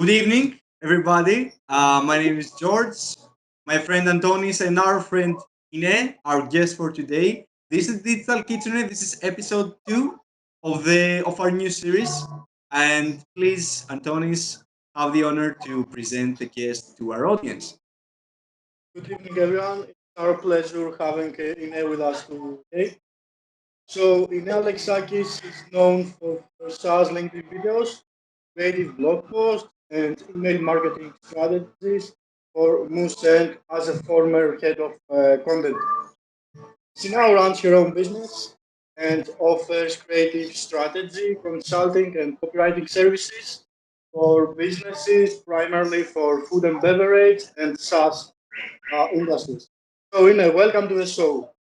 Good evening, everybody. My name is George. My friend Antonis and our friend Ine, our guest for today. This is Digital Kitsune. This is episode 2 of our new series. And please, Antonis, have the honor to present the guest to our audience. Good evening, everyone. It's our pleasure having Iné with us today. So, Iné Alexakis is known for her SaaS LinkedIn videos, creative blog posts, and email marketing strategies for Moose and as a former head of content. She now runs her own business and offers creative strategy, consulting, and copywriting services for businesses, primarily for food and beverage and SaaS industries. So, Ine, welcome to the show.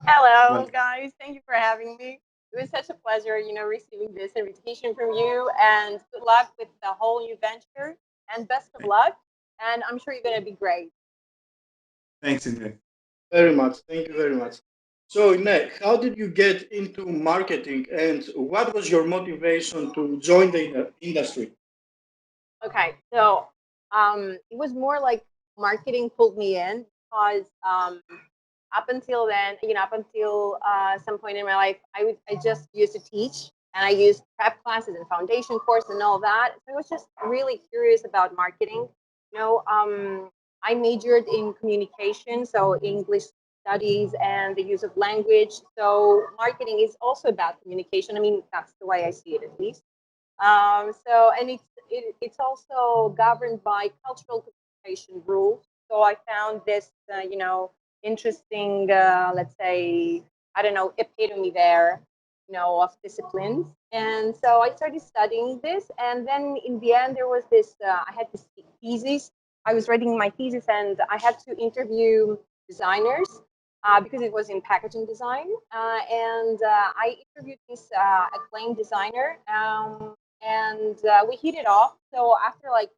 Hello, Welcome. guys. Thank you for having me. It was such a pleasure, receiving this invitation from you. And good luck with the whole new venture. And best of luck. And I'm sure you're going to be great. Thanks, Ine. Very much. Thank you very much. So, Ine, how did you get into marketing and what was your motivation to join the industry? Okay. So it was more like marketing pulled me in because up until then, up until some point in my life, I just used to teach and I used prep classes and foundation course and all that. So I was just really curious about marketing. You know, I majored in communication, so English studies and the use of language. So marketing is also about communication. I mean, that's the way I see it, at least. And it's also governed by cultural communication rules. So I found this, interesting, let's say, I don't know, epitome there, of disciplines. And so I started studying this. And then in the end, there was this, I had this thesis. I was writing my thesis and I had to interview designers because it was in packaging design. And I interviewed this acclaimed designer and we hit it off. So after like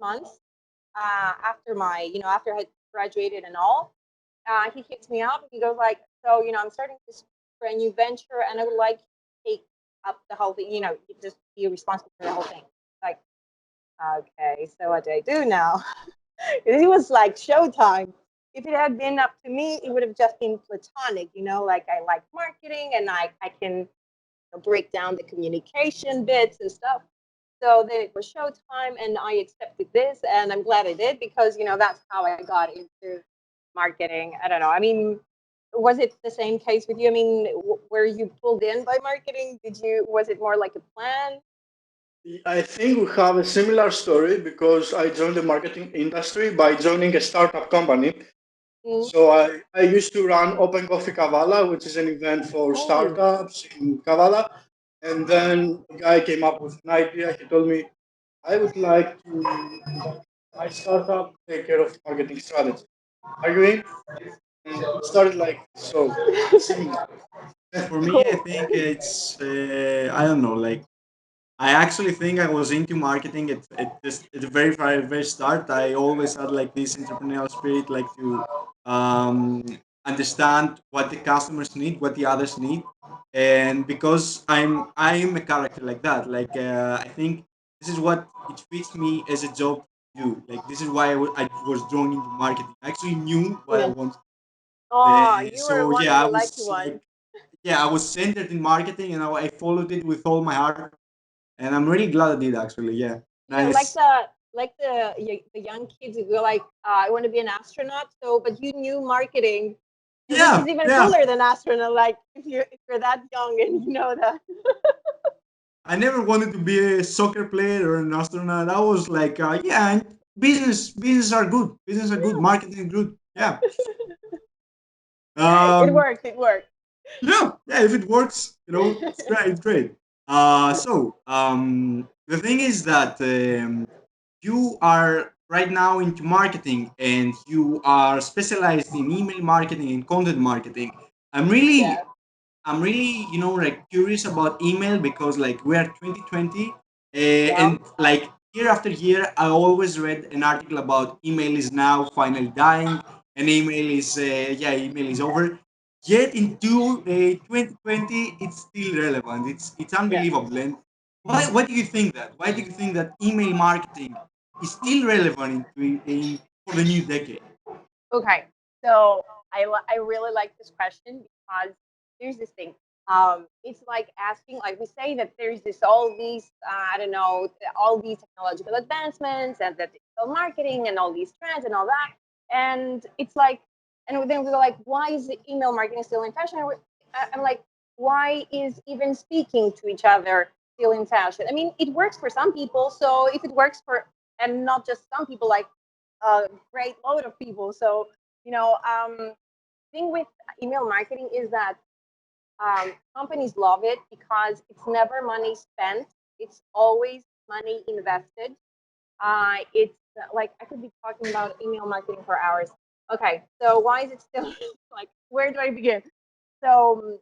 months, after I had graduated and all, he hits me up. He goes like, so I'm starting this brand new venture, and I would like to take up the whole thing. You just be responsible for the whole thing. Like, okay, so what do I do now? It was like showtime. If it had been up to me, it would have just been platonic. Like I like marketing, and I can break down the communication bits and stuff. So then it was showtime, and I accepted this, and I'm glad I did because that's how I got into marketing. I don't know. I mean, was it the same case with you? I mean, were you pulled in by marketing? Was it more like a plan? I think we have a similar story because I joined the marketing industry by joining a startup company. Mm. So I used to run Open Coffee Kavala, which is an event for startups in Kavala. And then a guy came up with an idea. He told me, I would like to my startup take care of marketing strategy. Are you in? And it started like so. Similar. For me, I Cool. think it's, I don't know, like, I actually think I was into marketing at the very start. I always had like this entrepreneurial spirit, like to um, understand what the customers need, what the others need, and because I'm a character like that. Like I think this is what it fits me as a job to do. Like this is why I was drawn into marketing. I actually knew what I Yeah. wanted. Oh, you were So one yeah, of I the lucky was like ones. yeah, I was centered in marketing, and I followed it with all my heart, and I'm really glad I did actually. Yeah, Like nice. the young kids who go like, I want to be an astronaut. So, but you knew marketing, which is Yeah, even yeah. cooler than astronaut. Like if you're that young and you know that. I never wanted to be a soccer player or an astronaut. I was like, yeah, business are good. Business are good. Marketing is good. Yeah. It Um, worked. It worked. yeah. If it works, it's great. It's great. The thing is that you are right now into marketing and you are specialized in email marketing and content marketing. I'm really Yeah. I'm really, like curious about email because like we are 2020, Yeah. and like year after year, I always read an article about email is now finally dying, and email is over. Yet into 2020, it's still relevant. It's Yeah. unbelievable. And Why do you think that? Why do you think that email marketing is still relevant for the new decade? Okay, so I really like this question because here's this thing. It's like asking, like we say that there's this all these I don't know, all these technological advancements and the digital marketing and all these trends and all that, and it's like, and then we go like, why is the email marketing still in fashion? I'm like, why is even speaking to each other still in fashion? I mean, it works for some people, so if it works for, and not just some people, like a great load of people. So, thing with email marketing is that companies love it because it's never money spent. It's always money invested. It's like I could be talking about email marketing for hours. Okay, so why is it still like where do I begin? So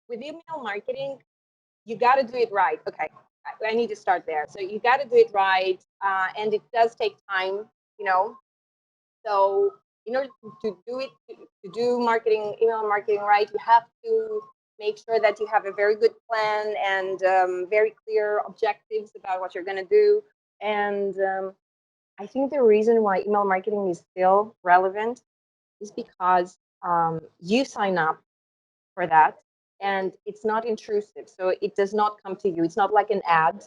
with email marketing, you got to do it right. Okay, I need to start there. So you got to do it right, and it does take time. You know, so in order to do it, to do marketing, email marketing right, you have to make sure that you have a very good plan and very clear objectives about what you're going to do. And I think the reason why email marketing is still relevant is because you sign up for that and it's not intrusive. So it does not come to you. It's not like an ad.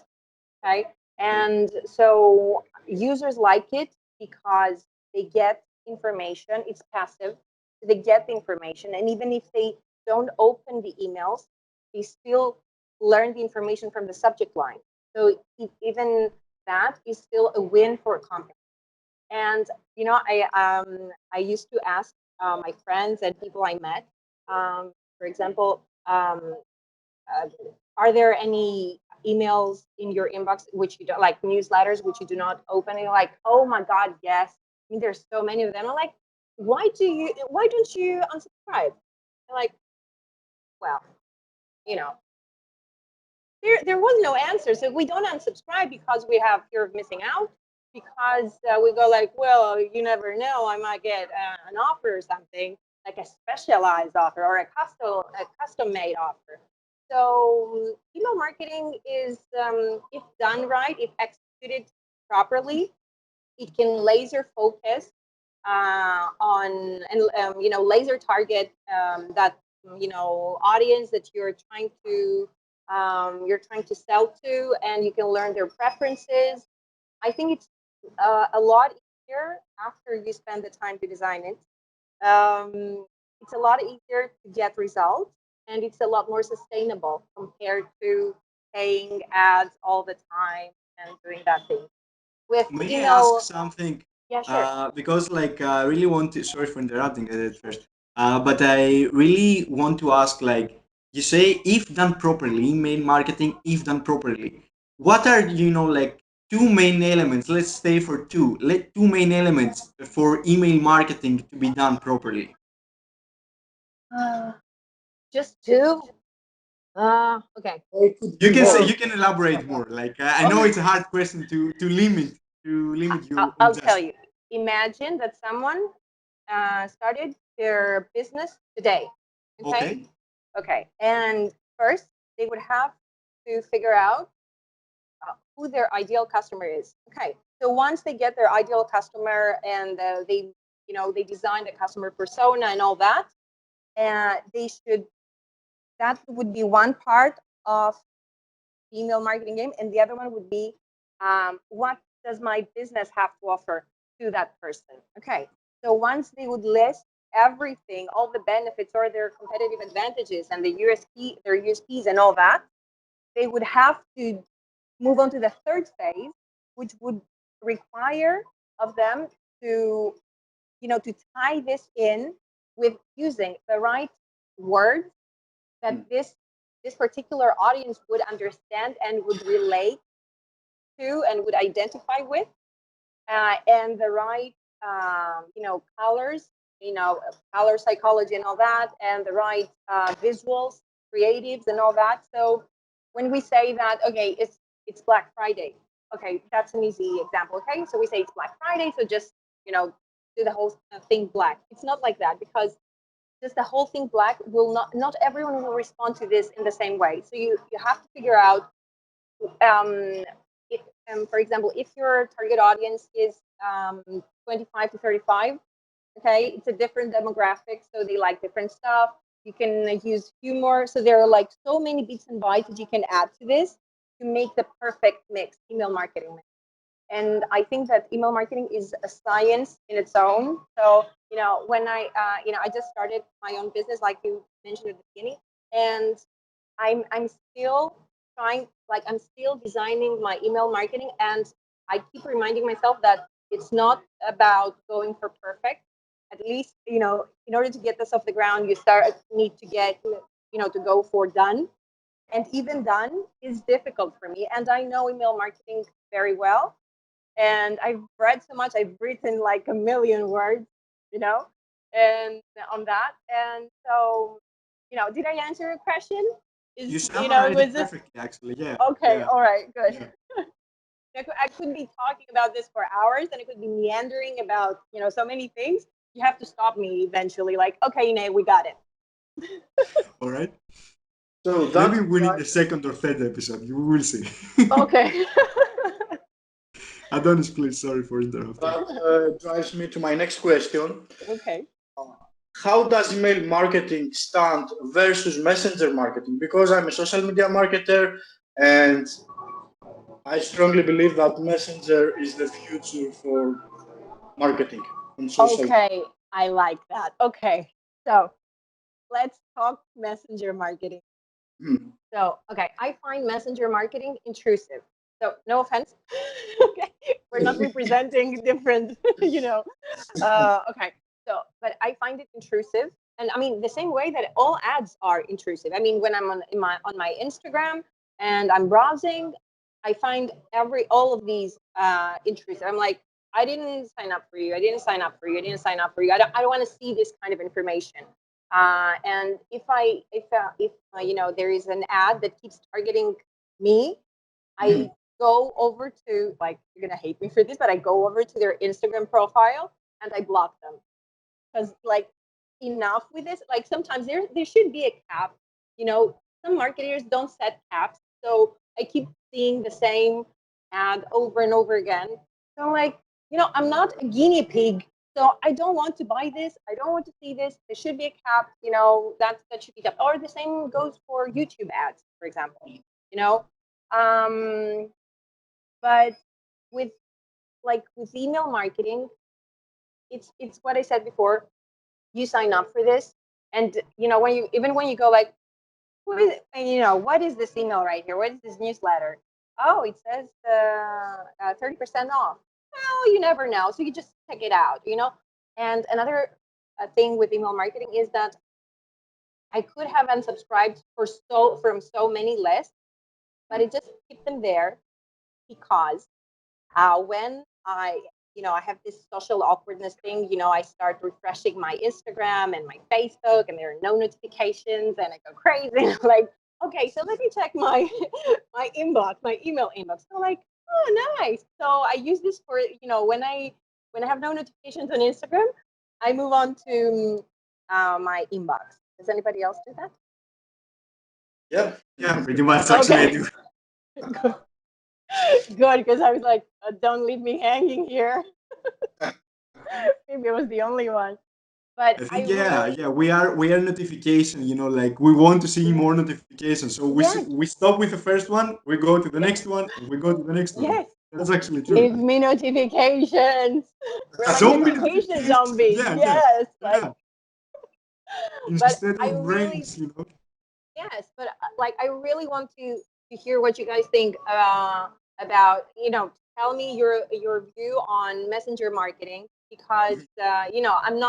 Okay. And so users like it because they get information. It's passive. So they get the information. And even if they don't open the emails, they still learn the information from the subject line. So even that is still a win for a company. And I used to ask my friends and people I met, for example, uh, are there any emails in your inbox which you don't like, newsletters which you do not open? And you're like, oh my god, yes. I mean, there's so many of them. I'm like, why don't you unsubscribe? They're like, well, you know, there was no answer. So we don't unsubscribe because we have fear of missing out, because we go like, well, you never know, I might get an offer or something, like a specialized offer or a custom made offer. So email marketing is, if done right, if executed properly, it can laser focus on, and laser target that audience that you're trying to sell to, and you can learn their preferences. I think it's a lot easier after you spend the time to design it. It's a lot easier to get results, and it's a lot more sustainable compared to paying ads all the time and doing that thing with May I ask email. something? Yeah, sure. Because I really want to. Sorry for interrupting at first. But I really want to ask, like you say, if done properly, email marketing, if done properly, what are like two main elements? Let's stay for two. Let two main elements for email marketing to be done properly. Uh, just two. Okay. Or it could You be can say, more. you can elaborate more. I know Okay. it's a hard question to limit you on I'll tell just. you. Imagine that someone started their business today. Okay. Okay. Okay. And first, they would have to figure out who their ideal customer is. Okay. So once they get their ideal customer and they design the customer persona and all that, they should that would be one part of email marketing game, and the other one would be what does my business have to offer to that person? Okay, so once they would list everything, all the benefits or their competitive advantages and their USPs and all that, they would have to move on to the third phase, which would require of them to to tie this in with using the right words that this particular audience would understand and would relate to and would identify with, and the right colors, color psychology and all that, and the right visuals, creatives and all that. So when we say that, okay, it's Black Friday, okay, that's an easy example. Okay, so we say it's Black Friday, so just do the whole thing black. It's not like that, because just the whole thing black will not everyone will respond to this in the same way. So you have to figure out if, for example, if your target audience is 25 to 35, okay, it's a different demographic, so they like different stuff. You can use humor. So there are like so many bits and bytes that you can add to this to make the perfect mix, email marketing mix. And I think that email marketing is a science in its own. So, when I just started my own business, like you mentioned at the beginning, and I'm still trying, like I'm still designing my email marketing, and I keep reminding myself that it's not about going for perfect. At least, in order to get this off the ground, you need to get, to go for done. And even done is difficult for me. And I know email marketing very well. And I've read so much. I've written like a million words, you know, and on that. And so, did I answer your question? You It summarized was it just perfectly, actually. Yeah, okay. yeah, All right, good. yeah. I could be talking about this for hours, and I could be meandering about, so many things. You have to stop me eventually. Like, okay, Iné, we got it. All right. So Maybe that we need the second or third episode. You will see. Okay. Adonis, please. Sorry for interrupting. drives me to my next question. Okay. How does email marketing stand versus messenger marketing? Because I'm a social media marketer and I strongly believe that messenger is the future for marketing on social. Okay, I like that. Okay, so let's talk messenger marketing. Hmm. So, okay, I find messenger marketing intrusive. So, no offense. Okay, we're not representing different, Okay, so, but I find it intrusive, and I mean the same way that all ads are intrusive. I mean, when I'm on my Instagram and I'm browsing, I find all of these intrusive. I'm like, I didn't sign up for you. I didn't sign up for you. I didn't sign up for you. I don't want to see this kind of information. And if there is an ad that keeps targeting me, I go over to, like, you're gonna hate me for this, but I go over to their Instagram profile and I block them, because, like, enough with this. Like, sometimes there should be a cap. Some marketers don't set caps, so I keep seeing the same ad over and over again. So I'm like, I'm not a guinea pig, so I don't want to buy this. I don't want to see this. There should be a cap. That should be capped. Or the same goes for YouTube ads, for example. You know, um, but with with email marketing, it's what I said before. You sign up for this, and when you go, like, what is this email right here? What is this newsletter? Oh, it says 30% off. Well, you never know, so you just check it out. And another thing with email marketing is that I could have unsubscribed from so many lists, but I just keep them there because when I have this social awkwardness thing. I start refreshing my Instagram and my Facebook, and there are no notifications, and I go crazy. I'm like, okay, so let me check my my inbox, my email inbox. So, like, oh, nice. So I use this for when I have no notifications on Instagram, I move on to my inbox. Does anybody else do that? Yeah. Yeah, pretty much. Actually, I do. Good, because I was like, don't leave me hanging here. Maybe I was the only one. But I I think really, yeah. We are notification. Like we want to see more notifications. So yes, we stop with the first one. We go to the yes, next one, and we go to the next one. yes. That's actually true. Give me notifications. We're like So many notification notifications. zombies. Yeah, yeah, Yes, yeah. but Instead I of really, brains. yes, but like I really want to hear what you guys think about. Tell me your view on messenger marketing, because I'm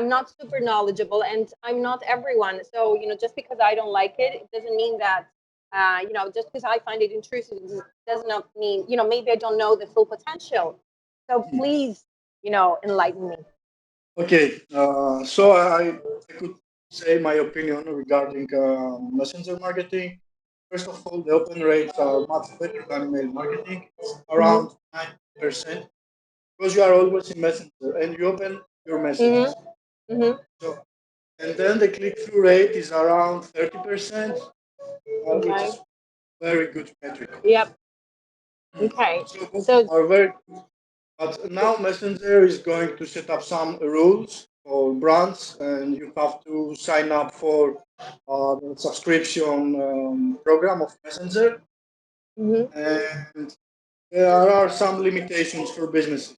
not super knowledgeable, and I'm not everyone. So, just because I don't like it, it doesn't mean that, just because I find it intrusive, does not mean, maybe I don't know the full potential. So please, enlighten me. Okay. So I could say my opinion regarding messenger marketing. First of all, the open rates are much better than email marketing. It's Mm-hmm. around 90%, because you are always in messenger and you open your messages. Mm-hmm. Mm-hmm. So, and then the click through rate is around 30%, which Okay. is very good metric. Yep. Okay. So both So are very good. But now Messenger is going to set up some rules for brands, and you have to sign up for the subscription program of Messenger. mhm. And there are some limitations for businesses.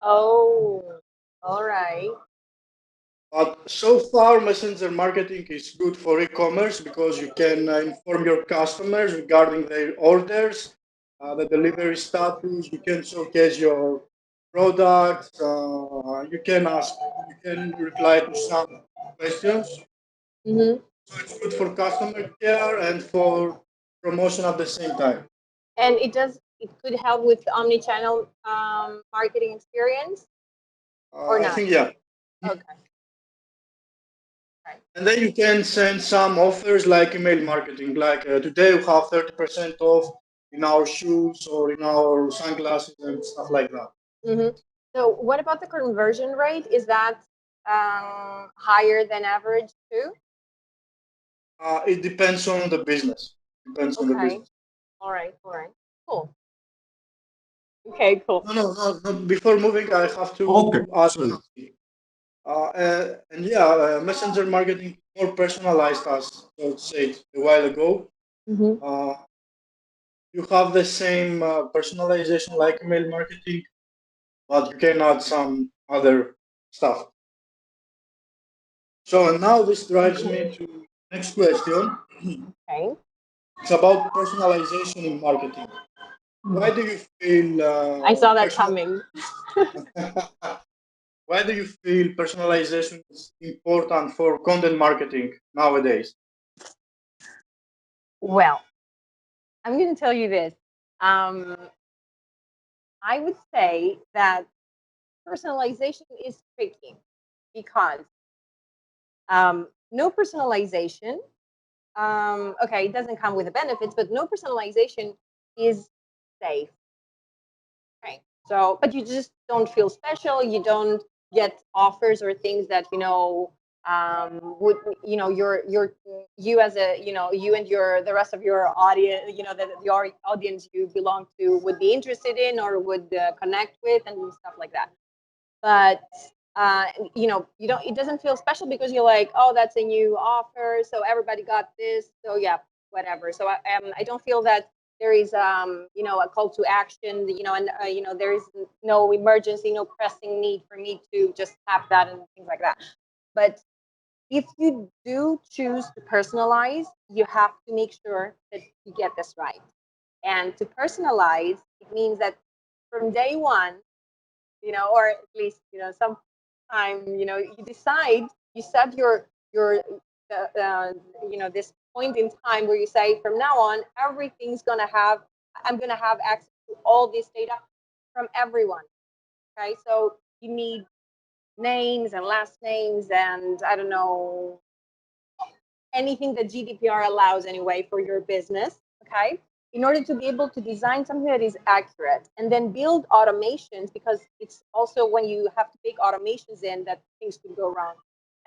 Oh, all right. But so far, Messenger marketing is good for e-commerce because you can inform your customers regarding their orders, the delivery status. You can showcase your products. You can ask. You can reply to some questions. Hmm. So it's good for customer care and for promotion at the same time. And it could help with the omnichannel marketing experience or I not. think yeah. Okay. Right. And then you can send some offers like email marketing, like today we have 30% off in our shoes or in our sunglasses and stuff like that. Hmm. So what about the conversion rate? Is that higher than average too? It depends on the business. Depends on the Okay. business. All right. All right. Cool. Okay. Cool. No. Before moving, I have Okay, to add sorry. something. And yeah, messenger marketing more personalized, as I said a while ago. Hmm. Uh, you have the same personalization like email marketing, but you can add some other stuff. So and now this drives me to next question. Okay. It's about personalization in marketing. Why do you feel I saw that coming. why do you feel personalization is important for content marketing nowadays? Well, I'm going to tell you this. Um, I would say that personalization is tricky because no personalization, okay, it doesn't come with the benefits, but no personalization is safe. Right. So, but you just don't feel special. You don't get offers or things that would you as a you and the rest of your audience, your audience you belong to would be interested in or would connect with and stuff like that. But uh, you don't. It doesn't feel special because you're like, oh, that's a new offer, so everybody got this. So yeah, whatever. So I don't feel that there is a call to action. And there is no emergency, no pressing need for me to just tap that and things like that. But if you do choose to personalize, you have to make sure that you get this right. And to personalize, it means that from day one, or at least sometime you decide, you set your this point in time where you say from now on everything's gonna have I'm gonna have access to all this data from everyone. Okay, so you need names and last names and I don't know anything that GDPR allows anyway for your business, okay? In order to be able to design something that is accurate and then build automations, because it's also when you have to bake automations in that things could go wrong.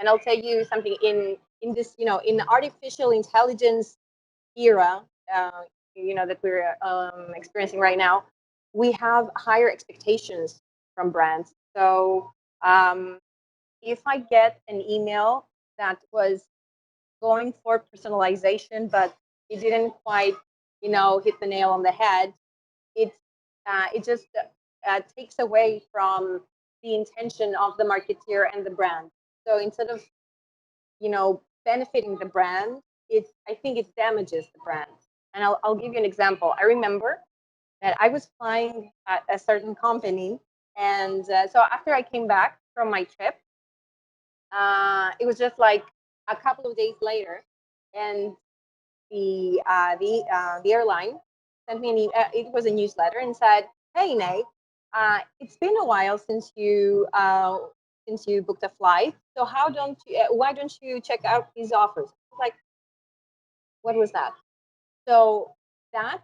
And I'll tell you something in this, in the artificial intelligence era, that we're experiencing right now, we have higher expectations from brands. So if I get an email that was going for personalization, but it didn't quite, hit the nail on the head. It just takes away from the intention of the marketeer and the brand. So instead of, benefiting the brand, I think it damages the brand. And I'll give you an example. I remember that I was flying at a certain company, and so after I came back from my trip, it was just like a couple of days later, and the airline sent me it was a newsletter and said, "Hey, Nate, it's been a while since you booked a flight. So why don't you check out these offers?" Like, what was that? So that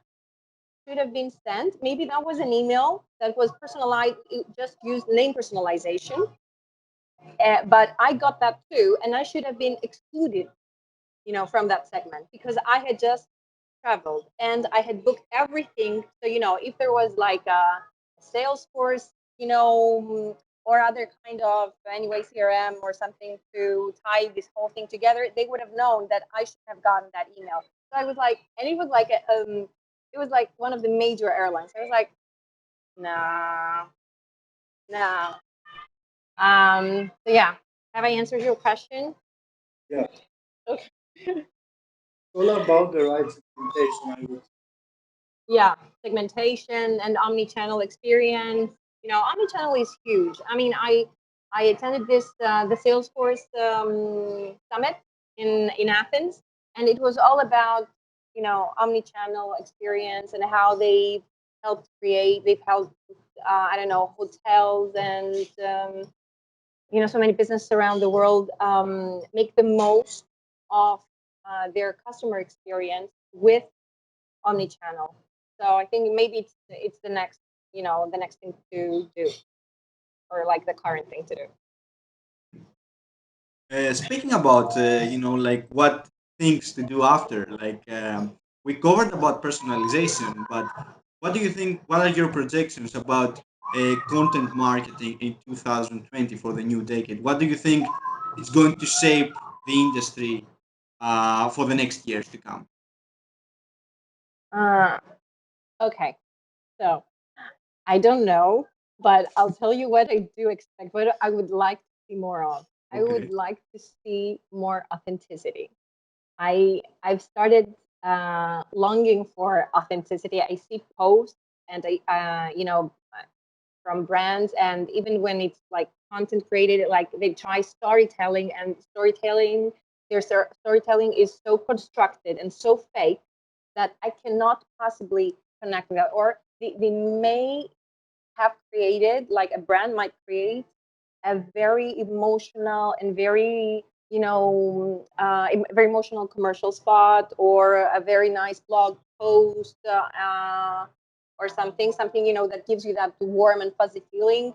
should have been sent. Maybe that was an email that was personalized. It just used name personalization, but I got that too, and I should have been excluded, from that segment because I had just traveled and I had booked everything. So, if there was like a Salesforce, or other kind of anyway CRM or something to tie this whole thing together, they would have known that I should have gotten that email. So I was like, and it was like one of the major airlines. I was like, nah, nah. So yeah, have I answered your question? Yeah, Okay. it's all about the right segmentation, I would. Yeah, segmentation and omni-channel experience. Omni-channel is huge. I mean, I attended this the Salesforce summit in Athens, and it was all about omni-channel experience and how they've helped I don't know, hotels and so many businesses around the world make the most of their customer experience with omni-channel. So I think maybe it's the next thing to do, or like the current thing to do. Speaking about like what things to do after, like we covered about personalization, but what do you think? What are your projections about content marketing in 2020 for the new decade? What do you think is going to shape the industry for the next years to come? Uh, okay, so I don't know, but I'll tell you what I do expect. What I would like to see more of. I would Okay. like to see more authenticity. I've started longing for authenticity. I see posts and from brands, and even when it's like content created, like they try storytelling, and storytelling is so constructed and so fake that I cannot possibly connect with that. Or they may have created, like a brand might create a very emotional and very very emotional commercial spot, or a very nice blog post, or something that gives you that warm and fuzzy feeling.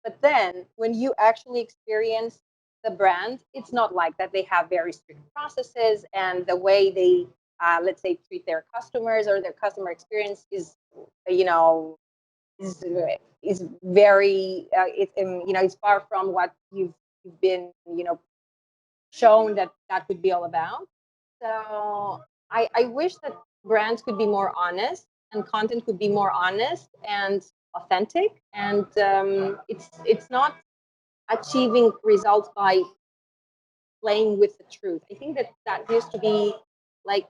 But then when you actually experience the brand, it's not like that. They have very strict processes, and the way they let's say treat their customers, or their customer experience is you know is is very it's far from what you've been shown that that could be all about. So I wish that brands could be more honest, and content could be more honest and authentic, and it's not achieving results by playing with the truth. I think that that used to be like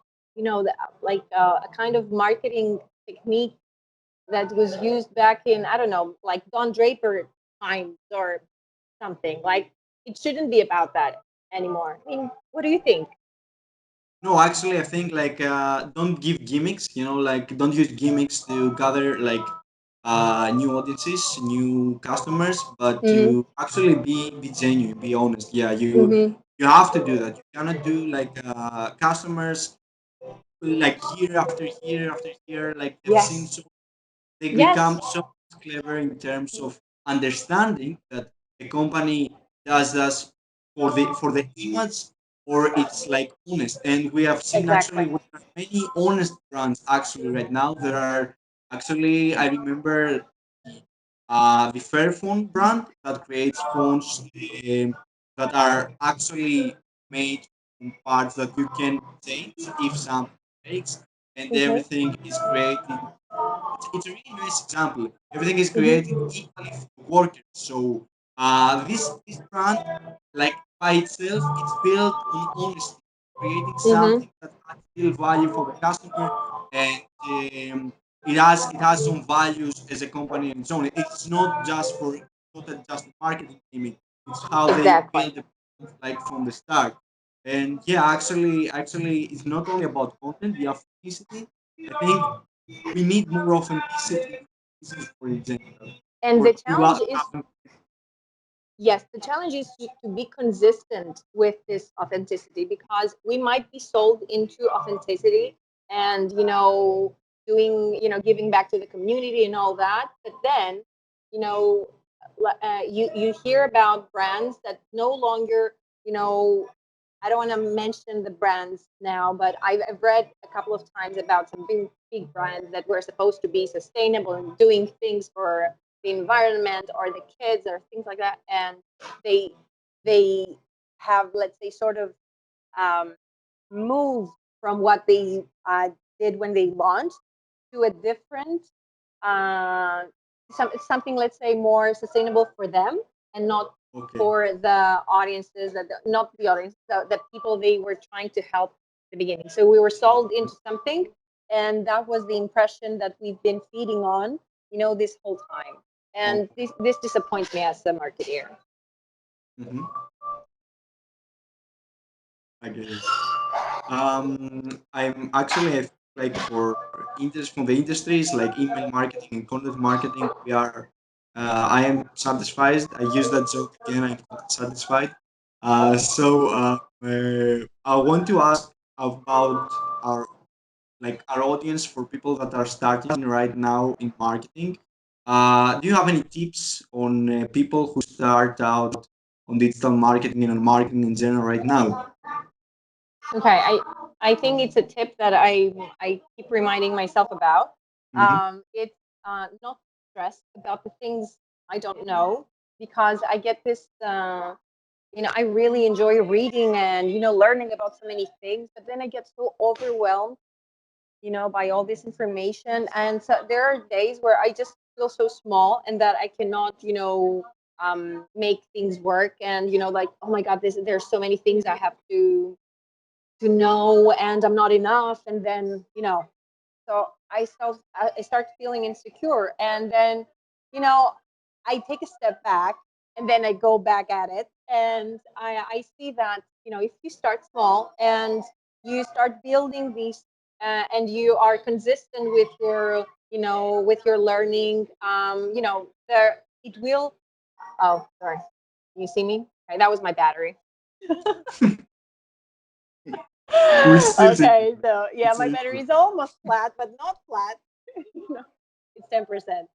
a kind of marketing technique that was used back in, I don't know, like Don Draper times or something. Like, it shouldn't be about that anymore. I mean, what do you think? No, actually, I think like don't give gimmicks. Like don't use gimmicks to gather like new audiences, new customers, but Mm-hmm. to actually be genuine, be honest. Yeah, Mm-hmm. you have to do that. You cannot do like customers like year after year after year. Like they've seen Yes. so they Yes. become so clever in terms of understanding that the company does this for the image, or it's like honest. And we have seen actually Exactly. we have many honest brands actually right now. There are actually I remember the Fairphone brand that creates phones that are actually made from parts that you can change if something breaks, and Mm-hmm. everything is created. It's a really nice example. Everything is created Mm-hmm. equally for the workers. So this brand, like by itself, it's built on honesty, creating Mm-hmm. something that adds real value for the customer, and it has some values as a company on its own. It's not just for not just a marketing gimmick. It's how they Exactly. build the brand, like from the start. And yeah, actually, it's not only about content, the authenticity. I think we need more authenticity in business for in general. And For the to challenge is, yes, the challenge is to be consistent with this authenticity, because we might be sold into authenticity and doing giving back to the community and all that, but then you know you hear about brands that no longer you know I don't want to mention the brands now, but I've read a couple of times about some big brands that were supposed to be sustainable and doing things for the environment or the kids or things like that, and they they have, let's say, sort of moved from what they did when they launched to a different something, let's say, more sustainable for them and not Okay. for the audiences not the audience, the people they were trying to help at the beginning. So we were sold into something, and that was the impression that we've been feeding on, this whole time. And this disappoints me as a marketeer. Mm-hmm. I get it. I'm actually, I think, like, for interest from the industries like email marketing and content marketing, we are. I am satisfied. I use that joke again. I'm satisfied. I want to ask about our our audience, for people that are starting right now in marketing. Do you have any tips on people who start out on digital marketing and on marketing in general right now? Okay, I think it's a tip that I keep reminding myself about. Mm-hmm. It's not stress about the things I don't know, because I get this. I really enjoy reading and learning about so many things, but then I get so overwhelmed, by all this information, and so there are days where I just feel so small and that I cannot, make things work, and like, oh my God, there's so many things I have to know, and I'm not enough, and then so I start feeling insecure, and then I take a step back, and then I go back at it, and I see that if you start small and you start building these, and you are consistent with your learning, there it will. Oh, sorry, you see me? Okay, that was my battery. We still see. Okay, so yeah, It's my a, battery is almost flat, but not flat. It's 10%.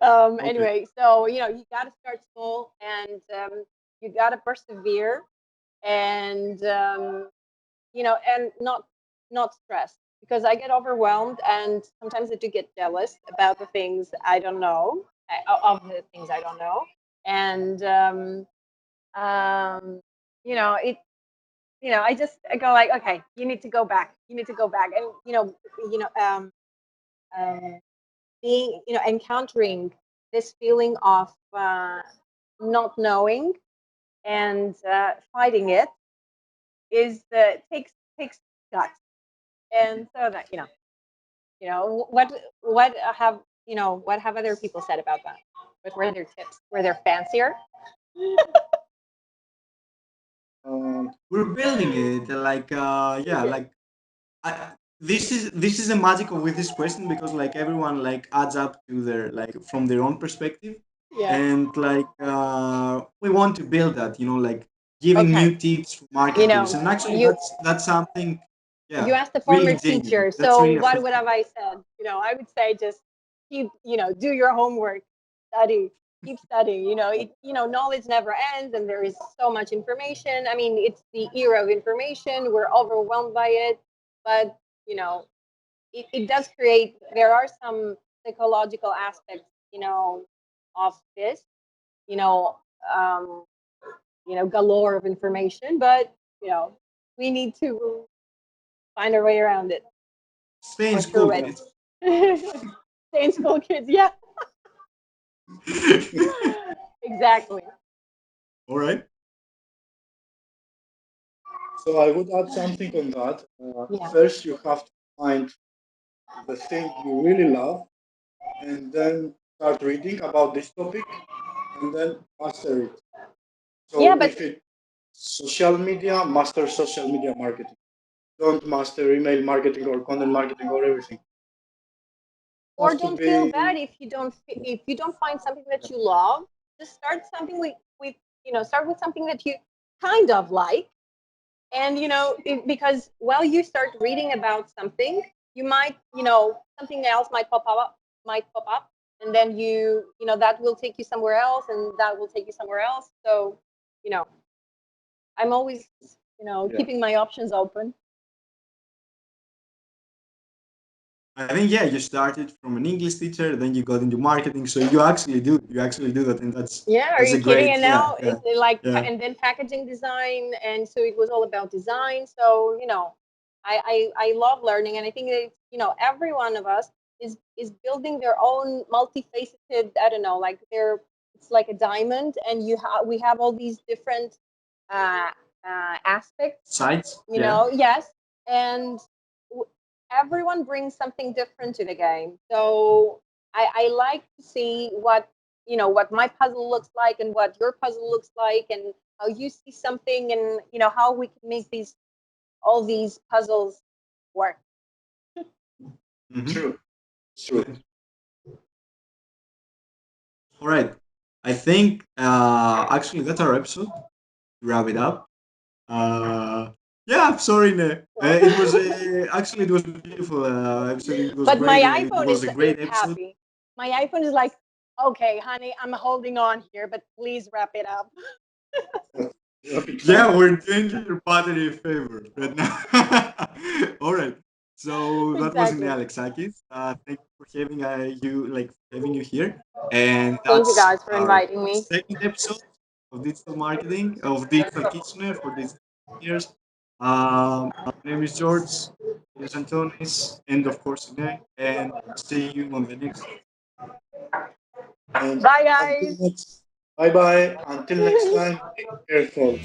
okay. Anyway, so you got to start small, and you got to persevere, and and not stress, because I get overwhelmed, and sometimes I do get jealous about the things I don't know, of the things I don't know, and it I go like, okay, you need to go back. You need to go back. And you know, um, being encountering this feeling of not knowing, and fighting it is takes guts. And so that what have other people said about that? What were their tips? Were they fancier? We're building it yeah, this is the magic with this question, because everyone adds up to their from their own perspective, Yeah. and we want to build that, giving Okay. new tips for marketers, and actually You that's something, you yeah, asked a really former genuine. teacher, That's so really what would effective. have I said? I would say just keep, do your homework, study, keep studying. Knowledge never ends, and there is so much information. I mean, it's the era of information. We're overwhelmed by it, but it does create. There are some psychological aspects, of this. You know, um, galore of information, but we need to find our way around it Stay in or school, through it. kids. Stay in school, kids. Yeah, exactly. All right. So I would add something on that. Yeah. First, you have to find the thing you really love, and then start reading about this topic, and then master it. Yeah, So but if it's social media, master social media marketing. Don't master email marketing or content marketing or everything. or Has to don't feel bad be if you don't find something that you love. Just start something with start with something that you kind of like, and because while you start reading about something, you might something else might pop up, and then that will take you somewhere else, and that will take you somewhere else. So you know I'm always, keeping my options open. I think you started from an English teacher, then you got into marketing. So you actually do that, and Yeah, are that's you a kidding? great And now it's like, yeah. and then packaging design, and so it was all about design. So I love learning, and I think that every one of us is building their own multifaceted. I don't know, like it's like a diamond, and we have all these different uh, aspects. Sites. Yes, and everyone brings something different to the game. So I like to see what my puzzle looks like and what your puzzle looks like and how you see something and how we can make all these puzzles work. Mm-hmm. True. True. All right. I think actually that's our episode. To wrap it up. Yeah, I'm sorry, Ne. It was actually it was a beautiful episode. It was But my great. It iPhone was a is great episode. happy. My iPhone is like, okay, honey, I'm holding on here, but please wrap it up. Yeah, we're doing your battery a favor right now. All right. So that was Iné Exactly. Alexakis. Thank you for having you here. And Thank you that's guys for our inviting me. second episode of digital marketing of Digital Kitsune for these years. My name is George. Here's Antonis, and of course Iné. And see you on the next. And Bye, until guys. next, bye bye. Until next time, be careful.